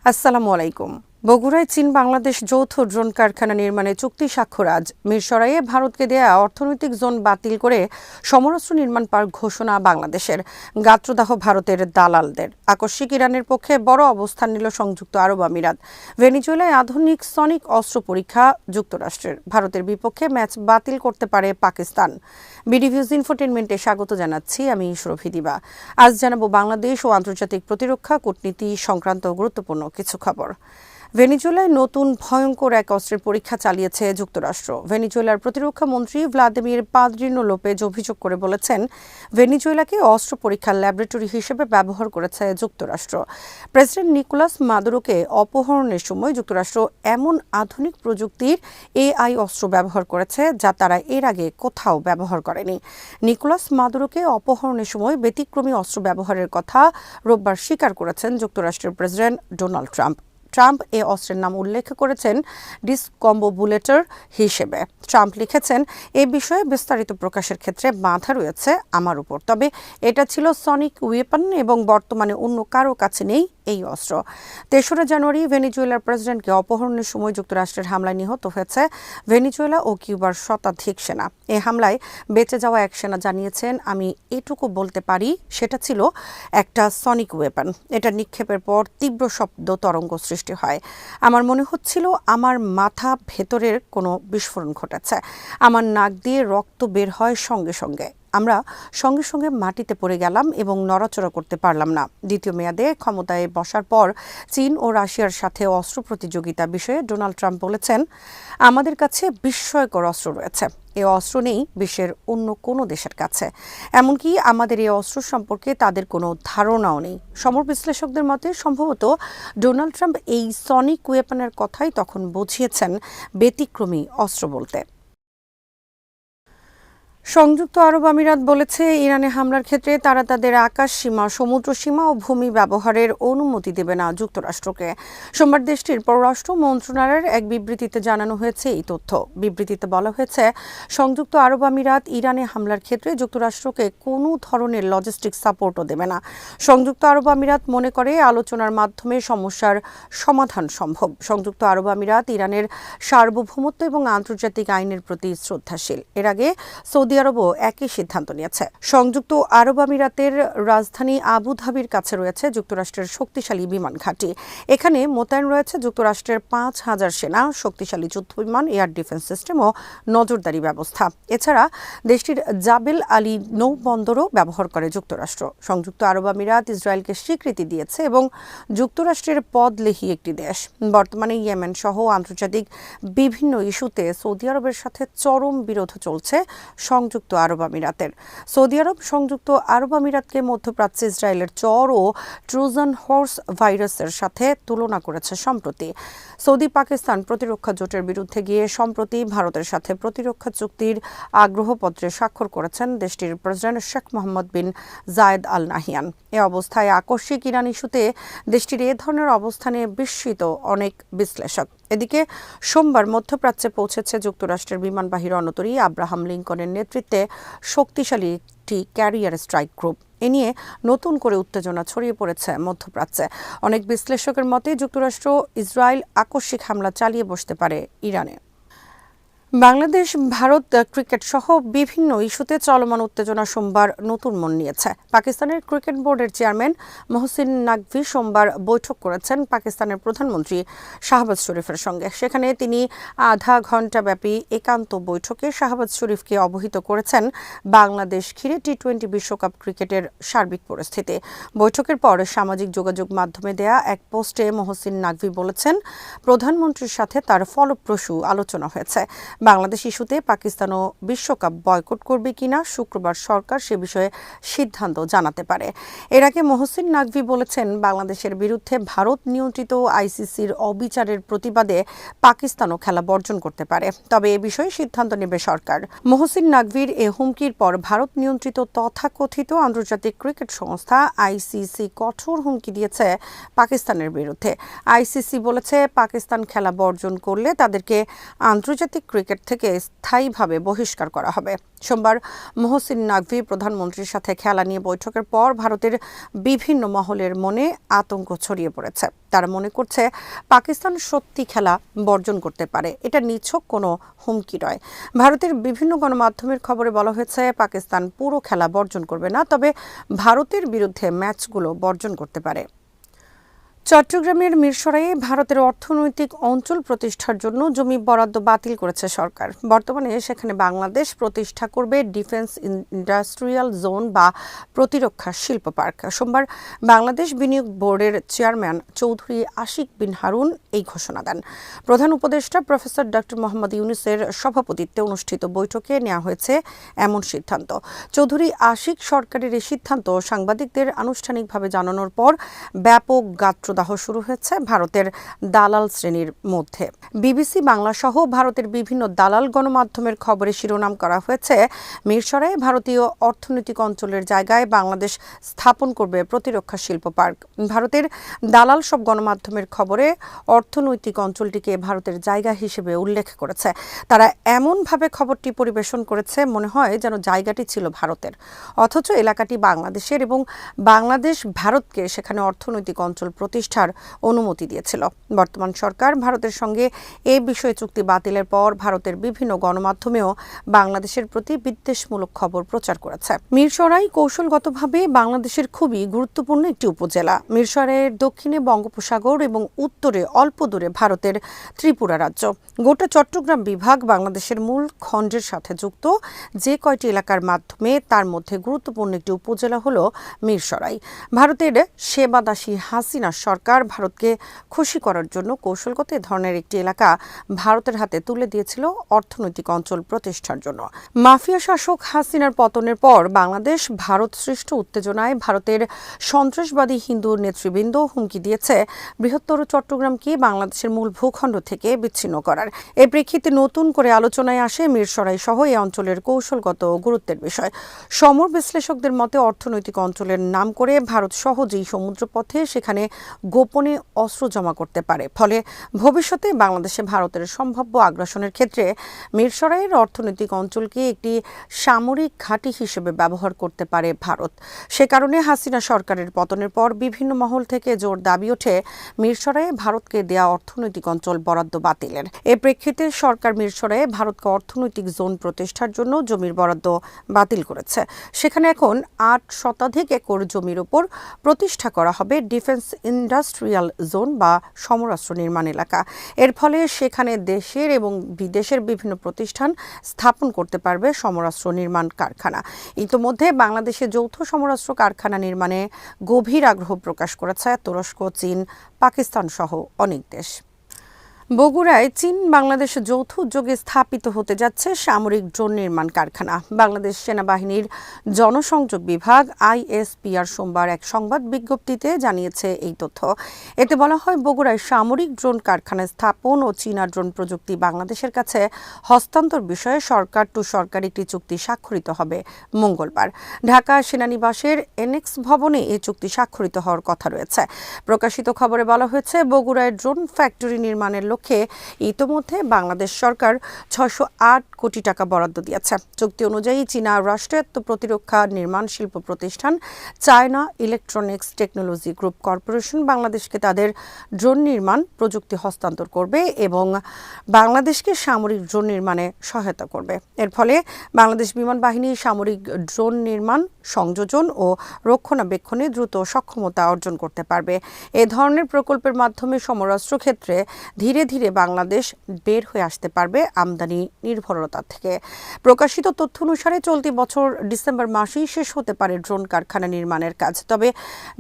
আসসালামু আলাইকুম। বগুড়ায় চীন বাংলাদেশ যৌথ ড্রোন কারখানা নির্মাণে চুক্তি স্বাক্ষর আজ। মিরসরাইয়ে ভারতকে দেয়া অর্থনৈতিক জোন বাতিল করে সমরাস্ত্র নির্মাণ পার্ক ঘোষণা বাংলাদেশের। গাত্রদাহ ভারতের দালালদের। আকস্মিক ইরানের পক্ষে বড় অবস্থান নিল সংযুক্ত আরব আমিরাত। ভেনিজুয়েলায় আধুনিক সনিক অস্ত্র পরীক্ষা যুক্তরাষ্ট্রের। ভারতের বিপক্ষে ম্যাচ বাতিল করতে পারে পাকিস্তান। বিডিভিউজ ইনফোটেনমেন্টে স্বাগত জানাচ্ছি আমি সুরভি দিবা। আজ জানাবো বাংলাদেশ ও আন্তর্জাতিক প্রতিরক্ষা কূটনীতি সংক্রান্ত গুরুত্বপূর্ণ কিছু খবর। ভেনিজুয়েলায় নতুন ভয়ঙ্কর এক অস্ত্রের পরীক্ষা চালিয়েছে যুক্তরাষ্ট্র। ভেনিজুয়েলার প্রতিরক্ষা মন্ত্রী ভ্লাদিমির পাদ্রিনো লোপেজ অভিযোগ করে বলেছেন, ভেনিজুয়েলাকে অস্ত্র পরীক্ষার ল্যাবরেটরি হিসেবে ব্যবহার করেছে যুক্তরাষ্ট্র। প্রেসিডেন্ট নিকোলাস মাদুরোকে অপহরণের সময় যুক্তরাষ্ট্র এমন আধুনিক প্রযুক্তির এআই অস্ত্র ব্যবহার করেছে যা তারা এর আগে কোথাও ব্যবহার করেনি। নিকোলাস মাদুরোকে অপহরণের সময় ব্যতিক্রমী অস্ত্র ব্যবহারের কথা রোববার স্বীকার করেছেন যুক্তরাষ্ট্রের প্রেসিডেন্ট ডোনাল্ড ট্রাম্প। ট্রাম্প এ অস্ত্রের নাম উল্লেখ করেছেন ডিসকম্বোবুলেটর হিসেবে। ট্রাম্প লিখেছেন, এ বিষয়ে বিস্তারিত প্রকাশের ক্ষেত্রে বাধা রয়েছে আমার উপর, তবে এটা ছিল সনিক ওয়েপন এবং বর্তমানে অন্য কারো কাছে নেই এই অস্ত্র। ৩রা জানুয়ারি ভেনিজুয়েলার প্রেসিডেন্টকে অপহরণের সময় যুক্তরাষ্ট্রের হামলায় নিহত হয়েছে ভেনিজুয়েলা ও কিউবার শতাধিক সেনা। এ হামলায় বেঁচে যাওয়া এক সেনা জানিয়েছেন, আমি এটুকু বলতে পারি সেটা ছিল একটা সনিক ওয়েপন। এটা নিক্ষেপের পর তীব্র শব্দ তরঙ্গ সৃষ্টি হয়। আমার মনে হচ্ছিল আমার মাথা ভেতরের কোনো বিস্ফোরণ ঘটেছে। আমার নাক দিয়ে রক্ত বের হয় সঙ্গে সঙ্গে। আমরা সঙ্গে সঙ্গে মাটিতে পড়ে গেলাম এবং নড়াচড়া করতে পারলাম না। দ্বিতীয় মেয়াদে ক্ষমতায় বসার পর চীন ও রাশিয়ার সাথে অস্ত্র প্রতিযোগিতা বিষয়ে ডোনাল্ড ট্রাম্প বলেছেন, আমাদের কাছে বিস্ময়কর অস্ত্র রয়েছে। এ অস্ত্র নেই বিশ্বের অন্য কোনো দেশের কাছে। এমনকি আমাদের এই অস্ত্র সম্পর্কে তাদের কোনো ধারণাও নেই। সমর বিশ্লেষকদের মতে সম্ভবত ডোনাল্ড ট্রাম্প এই সনিক ওয়েপনের কথাই তখন বুঝিয়েছেন ব্যতিক্রমী অস্ত্র বলতে। সংযুক্ত আরব আমিরাত বলেছে, ইরানে হামলার ক্ষেত্রে তারা তাদের আকাশ সীমা, সমুদ্র সীমা ও ভূমি ব্যবহারের অনুমতি দেবে না যুক্তরাষ্ট্রকে। সোমবার দেশটির পররাষ্ট্র মন্ত্রণালয়ের এক বিবৃতিতে জানানো হয়েছে এই তথ্য। বিবৃতিতে বলা হয়েছে, সংযুক্ত আরব আমিরাত ইরানে হামলার ক্ষেত্রে যুক্তরাষ্ট্রকে কোনো ধরনের লজিস্টিক সাপোর্টও দেবে না। সংযুক্ত আরব আমিরাত মনে করে আলোচনার মাধ্যমে সমস্যার সমাধান সম্ভব। সংযুক্ত আরব আমিরাত ইরানের সার্বভৌমত্ব এবং আন্তর্জাতিক আইনের প্রতি শ্রদ্ধাশীল। এর আগে সৌদি আরবও একই সিদ্ধান্ত নিয়েছে। সংযুক্ত আরব আমিরাতের রাজধানী আবুধাবির কাছে রয়েছে যুক্তরাষ্ট্রের শক্তিশালী বিমান ঘাঁটি। এখানে মোতায়েন রয়েছে যুক্তরাষ্ট্রের ৫,০০০ সেনা, শক্তিশালী যুদ্ধবিমান, এয়ার ডিফেন্স সিস্টেম ও নজরদারি ব্যবস্থা। এছাড়া দেশটির জাবেল আলী নৌবন্দরও ব্যবহার করে যুক্তরাষ্ট্র। সংযুক্ত আরব আমিরাত ইসরায়েলকে স্বীকৃতি দিয়েছে এবং যুক্তরাষ্ট্রের পদলেহী একটি দেশ। বর্তমানে ইয়েমেন সহ আন্তর্জাতিক বিভিন্ন ইস্যুতে সৌদি আরবের সাথে চরম বিরোধ চলছে সংযুক্ত আরব আমিরাতের। সৌদি আরব সংযুক্ত আরব আমিরাতকে মধ্যপ্রাচ্যে ইসরায়েলের চর ও ট্রোজান হর্স ভাইরাসের সাথে তুলনা করেছে সম্প্রতি। সৌদি পাকিস্তান প্রতিরক্ষা জোটের বিরুদ্ধে গিয়ে সম্প্রতি ভারতের সাথে প্রতিরক্ষা চুক্তির আগ্রহপত্রে স্বাক্ষর করেছেন দেশটির প্রেসিডেন্ট শেখ মোহাম্মদ বিন জায়েদ আল নাহিয়ান। এ অবস্থায় আকস্মিক ইরান ইস্যুতে দেশটির এ ধরনের অবস্থানে বিস্মিত অনেক বিশ্লেষক। এদিকে সোমবার মধ্যপ্রাচ্যে পৌঁছেছে যুক্তরাষ্ট্রের বিমানবাহী রণতরী আব্রাহাম লিঙ্কনের নেতৃত্বে শক্তিশালী একটি ক্যারিয়ার স্ট্রাইক গ্রুপ। এ নিয়ে নতুন করে উত্তেজনা ছড়িয়ে পড়েছে মধ্যপ্রাচ্যে। অনেক বিশ্লেষকের মতে যুক্তরাষ্ট্র ইসরায়েল আকস্মিক হামলা চালিয়ে বসতে পারে ইরানে। বাংলাদেশ ভারত ক্রিকেট সহ বিভিন্ন ইস্যুতে চলমান উত্তেজনা সোমবার নতুন মোড় নিয়েছে। পাকিস্তানের ক্রিকেট বোর্ডের চেয়ারম্যান মহসিন নাকভি সোমবার বৈঠক করেছেন পাকিস্তানের প্রধানমন্ত্রী শাহবাজ শরীফের সঙ্গে। সেখানে তিনি আধা ঘণ্টাব্যাপী একান্ত বৈঠকে শাহবাজ শরীফকে অবহিত করেছেন বাংলাদেশ ঘিরে টি-20 বিশ্বকাপ ক্রিকেটের সার্বিক পরিস্থিতি। বৈঠকের পর সামাজিক যোগাযোগ মাধ্যমে দেয়া এক পোস্টে মহসিন নাকভি বলেছেন, প্রধানমন্ত্রীর সাথে তার ফলপ্রসূ আলোচনা হয়েছে। বাংলাদেশ ইস্যুতে পাকিস্তানও বিশ্বকাপ বয়কট করবে কিনা শুক্রবার সরকার সে বিষয়ে সিদ্ধান্ত জানাতে পারে। এর আগে মহসিন নাকভি বলেছেন, বাংলাদেশের বিরুদ্ধে ভারত নিয়ন্ত্রিত আইসিসির অবিচারের প্রতিবাদে পাকিস্তানও খেলা বর্জন করতে পারে, তবে এ বিষয়ে সিদ্ধান্ত নেবে সরকার। মহসিন নাকভির এ হুমকির পর ভারত নিয়ন্ত্রিত তথাকথিত আন্তর্জাতিক ক্রিকেট সংস্থা আইসিসি কঠোর হুমকি দিয়েছে পাকিস্তানের বিরুদ্ধে। আইসিসি বলেছে, পাকিস্তান খেলা বর্জন করলে তাদেরকে আন্তর্জাতিক ক্রিকেট ক্রিকেট থেকে স্থায়ীভাবে বহিষ্কার করা হবে। সোমবার মোহসিন নাকভি প্রধানমন্ত্রীর সাথে খেলা নিয়ে বৈঠকের পর ভারতের বিভিন্ন মহলের মনে আতঙ্ক ছড়িয়ে পড়েছে। তারা মনে করছে পাকিস্তান সত্যি খেলা বর্জন করতে পারে, এটা নিছক কোনো হুমকি নয়। ভারতের বিভিন্ন গণমাধ্যমের খবরে বলা হয়েছে পাকিস্তান পুরো খেলা বর্জন করবে না, তবে ভারতের বিরুদ্ধে ম্যাচগুলো বর্জন করতে পারে। চট্টগ্রামের মিরসরাইয়ে ভারতের অর্থনৈতিক অঞ্চল প্রতিষ্ঠার জন্য জমি বরাদ্দ বাতিল করেছে সরকার। বর্তমানে সেখানে বাংলাদেশ প্রতিষ্ঠা করবে ডিফেন্স ইন্ডাস্ট্রিয়াল জোন বা প্রতিরক্ষা শিল্প পার্ক। সোমবার বাংলাদেশ বিনিয়োগ বোর্ডের চেয়ারম্যান চৌধুরী আশিক বিন হারুন এই ঘোষণা দেন। প্রধান উপদেষ্টা প্রফেসর ডক্টর মোহাম্মদ ইউনূসের সভাপতিত্বে অনুষ্ঠিত বৈঠকে নেওয়া হয়েছে এমন সিদ্ধান্ত। চৌধুরী আশিক সরকারের এই সিদ্ধান্ত সাংবাদিকদের আনুষ্ঠানিকভাবে জানানোর পর ব্যাপক গাত্রদাহ শুরু হয়েছে ভারতের দালাল শ্রেণীর মধ্যে। বিবিসি বাংলা সহ ভারতের বিভিন্ন দালাল গণমাধ্যমের খবরে শিরোনাম করা হয়েছে মিরসরাইয়ে ভারতীয় অর্থনৈতিক অঞ্চলের জায়গায় বাংলাদেশ স্থাপন করবে প্রতিরক্ষা শিল্প পার্ক। ভারতের দালাল সব গণমাধ্যমের খবরে অর্থনৈতিক অঞ্চলটিকে ভারতের জায়গা হিসেবে উল্লেখ করেছে। তারা এমনভাবে খবরটি পরিবেশন করেছে মনে হয় যেন জায়গাটি ছিল ভারতের, অথচ এলাকাটি বাংলাদেশের এবং বাংলাদেশ ভারতকে সেখানে অর্থনৈতিক অঞ্চল প্রতিষ্ঠার অনুমতি দিয়েছিল। বর্তমান সরকার ভারতের সঙ্গে এ বিষয়ে চুক্তি বাতিলের পর ভারতের বিভিন্ন গণমাধ্যমেও বাংলাদেশের প্রতি বিদ্বেষমূলক খবর প্রচার করেছে। মিরসরাই কৌশলগতভাবে বাংলাদেশের খুবই গুরুত্বপূর্ণ একটি উপজেলা। মিরসরাইয়ের দক্ষিণে বঙ্গোপসাগর এবং উত্তরে অল্প দূরে ভারতের ত্রিপুরা রাজ্য। গোটা চট্টগ্রাম বিভাগ বাংলাদেশের মূল খণ্ডের সাথে যুক্ত। যে কয়টি এলাকার মাধ্যমে তার মধ্যে গুরুত্বপূর্ণ একটি উপজেলা হল মিরসরাই। ভারতের সেবাদাসী হাসিনা সরকার ভারতকে খুশি করার জন্য কৌশলগত এ ধরনের একটি এলাকা ভারতের হাতে তুলে দিয়েছিল অর্থনৈতিক অঞ্চল প্রতিষ্ঠার জন্য। মাফিয়া শাসক হাসিনার পতনের পর বাংলাদেশ ভারত সৃষ্ট উত্তেজনায় ভারতের সন্ত্রাসবাদী হিন্দু নেতৃবৃন্দ হুমকি দিয়েছে বৃহত্তর চট্টগ্রামকে বাংলাদেশের মূল ভূখণ্ড থেকে বিচ্ছিন্ন করার। এর প্রেক্ষিতে নতুন করে আলোচনায় আসে মিরসরাই সহ এই অঞ্চলের কৌশলগত গুরুত্বের বিষয়। সমর বিশ্লেষকদের মতে অর্থনৈতিক অঞ্চলের নাম করে ভারত সহজেই সমুদ্রপথে সেখানে গোপনে অস্ত্র জমা করতে পারে। ফলে ভবিষ্যতে বাংলাদেশে ভারতের সম্ভাব্য আগ্রাসনের ক্ষেত্রে মিরসরাইয়ের অর্থনৈতিক অঞ্চলকে একটি সামরিক ঘাঁটি হিসেবে ব্যবহার করতে পারে ভারত। সে কারণে হাসিনা সরকারের পতনের পর বিভিন্ন মহল থেকে জোর দাবি ওঠে মিরসরাইয়ে ভারতকে দেয়া অর্থনৈতিক অঞ্চল বরাদ্দ বাতিলের। এ প্রেক্ষিতে সরকার মিরসরাইয়ে ভারতকে অর্থনৈতিক জোন প্রতিষ্ঠার জন্য জমির বরাদ্দ বাতিল করেছে। সেখানে এখন ৮ শতাধিক একর জমির উপর প্রতিষ্ঠা করা হবে ডিফেন্স ইন্ডাস্ট্রিয়াল জোন বা সমরাস্ত্র নির্মাণ এলাকা। এর ফলে সেখানে দেশের এবং বিদেশের বিভিন্ন প্রতিষ্ঠান স্থাপন করতে পারবে সমরাস্ত্র নির্মাণ কারখানা। ইতোমধ্যে বাংলাদেশে যৌথ সমরাস্ত্র কারখানা নির্মাণে গভীর আগ্রহ প্রকাশ করেছে তুরস্ক, চীন, পাকিস্তান সহ অনেক দেশ। বগুড়ায় চীন বাংলাদেশ যৌথ উদ্যোগে স্থাপিত হতে যাচ্ছে সামরিক ড্রোন নির্মাণ কারখানা। বাংলাদেশ সেনাবাহিনীর জনসংযোগ বিভাগ ISPR সোমবার এক সংবাদ বিজ্ঞপ্তিতে জানিয়েছে এই তথ্য। এতে বলা হয় বগুড়ায় সামরিক ড্রোন কারখানা স্থাপন ও চীনা ড্রোন প্রযুক্তি বাংলাদেশের কাছে হস্তান্তর বিষয়ে সরকার টু সরকার একটি চুক্তি স্বাক্ষরিত হবে মঙ্গলবার। ঢাকা সেনানিবাসের এনেক্স ভবনে এই চুক্তি স্বাক্ষরিত হওয়ার কথা রয়েছে। প্রকাশিত খবরে বলা হয়েছে বগুড়ায় ড্রোন ফ্যাক্টরি নির্মাণের লক্ষ্যে ইতোমধ্যে বাংলাদেশ সরকার ৬০৮ কোটি টাকা বরাদ্দ দিয়েছে। চুক্তি অনুযায়ী চীনা রাষ্ট্রায়ত্ত প্রতিরক্ষা নির্মাণ শিল্প প্রতিষ্ঠান China electronics technology group corporation বাংলাদেশকে তাদের ড্রোন নির্মাণ প্রযুক্তি হস্তান্তর করবে এবং বাংলাদেশকে সামরিক ড্রোন নির্মাণে সহায়তা করবে। এর ফলে বাংলাদেশ বিমান বাহিনী সামরিক ড্রোন নির্মাণ, সংযোজন ও রক্ষণাবেক্ষণে দ্রুত সক্ষমতা অর্জন করতে পারবে। এ ধরনের প্রকল্পের মাধ্যমে সমরাস্ত্র ক্ষেত্রে ধীরে ধীরে বাংলাদেশ বের হয়ে আসতে পারবে আমদানি নির্ভরতা থেকে। প্রকাশিত তথ্য অনুসারে চলতি বছর ডিসেম্বর মাসেই শেষ হতে পারে ড্রোন কারখানা নির্মাণের কাজ। তবে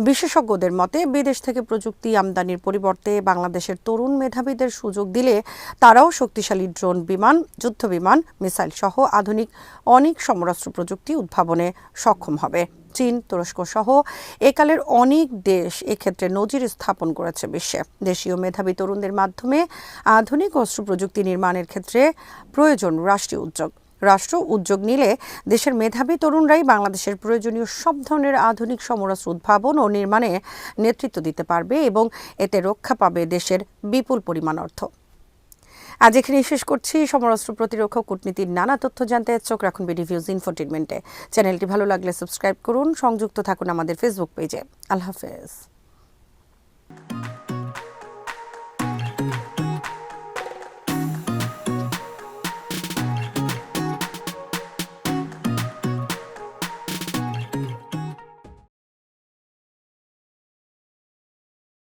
বিশেষজ্ঞদের মতে বিদেশ থেকে প্রযুক্তি আমদানির পরিবর্তে বাংলাদেশের তরুণ মেধাবীদের সুযোগ দিলে তারাও শক্তিশালী ড্রোন বিমান, যুদ্ধ বিমান, মিসাইল সহ আধুনিক অনেক সমরাস্ত্র প্রযুক্তি উদ্ভাবনে সক্ষম হবে। চীন, তুরস্ক সহ একালের অনেক দেশ এক্ষেত্রে নজির স্থাপন করেছে বিশ্বে। দেশীয় মেধাবী তরুণদের মাধ্যমে আধুনিক অস্ত্র প্রযুক্তি নির্মাণের ক্ষেত্রে প্রয়োজন রাষ্ট্রীয় উদ্যোগ। রাষ্ট্র উদ্যোগ নিলে দেশের মেধাবী তরুণরাই বাংলাদেশের প্রয়োজনীয় সব ধরনের আধুনিক সমরাস্ত্র উদ্ভাবন ও নির্মাণে নেতৃত্ব দিতে পারবে এবং এতে রক্ষা পাবে দেশের বিপুল পরিমাণ অর্থ। আজ এখানেই শেষ করছি। সমরাস্ত্র প্রতিরক্ষা কূটনীতির নানা তথ্য জানতে চোখ রাখুন বিডি ভিউজ ইনফোটেইনমেন্টে। চ্যানেলটি ভালো লাগলে সাবস্ক্রাইব করুন, সংযুক্ত থাকুন আমাদের ফেসবুক পেজে। আল্লাহ হাফেজ।